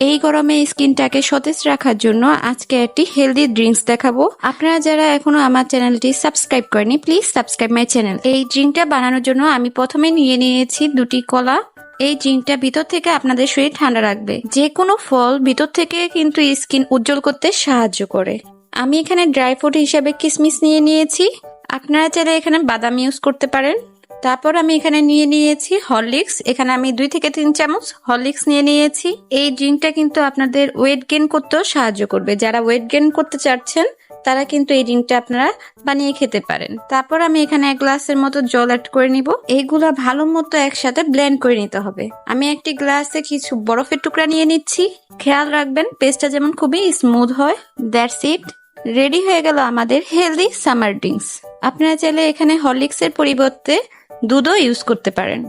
এই গরমে স্কিনটাকে সতেজ রাখার জন্য আজকে একটি হেলদি ড্রিঙ্কস দেখাবো। আপনারা যারা এখনো আমার চ্যানেলটি সাবস্ক্রাইব করেনি, প্লিজ সাবস্ক্রাইব মাই চ্যানেল। এই ড্রিঙ্কটা বানানোর জন্য আমি প্রথমে নিয়ে নিয়েছি 2টি কলা। এই ড্রিঙ্কটা ভিতর থেকে আপনাদের শরীর ঠান্ডা রাখবে। যে কোনো ফল ভিতর থেকে কিন্তু স্কিন উজ্জ্বল করতে সাহায্য করে। আমি এখানে ড্রাই ফ্রুট হিসেবে কিশমিশ নিয়ে নিয়েছি। আপনারা চাইলে এখানে বাদাম ইউজ করতে পারেন। তারপর আমি এখানে নিয়ে নিয়েছি হরলিক্স। এখানে আমি 2 থেকে 3 চামচ হরলিক্স নিয়ে নিয়েছি। এই ড্রিঙ্কটা কিন্তু আপনাদের ওয়েট গেইন করতেও সাহায্য করবে। যারা ওয়েট গেইন করতে চাচ্ছেন তারা কিন্তু এই ড্রিঙ্কটা আপনারা বানিয়ে খেতে পারেন। তারপর আমি এখানে 1 গ্লাসের মতো জল অ্যাড করে নিব। এইগুলা ভালো মতো একসাথে ব্লেন্ড করে নিতে হবে। আমি একটি গ্লাসে কিছু বরফের টুকরা নিয়ে নিচ্ছি। খেয়াল রাখবেন পেস্টটা যেমন খুবই স্মুথ হয়। That's it. রেডি হয়ে গেল আমাদের হেলদি সামার ড্রিঙ্কস। আপনারা চাইলে এখানে হরলিক্সের পরিবর্তে দুধও ইউজ করতে পারেন।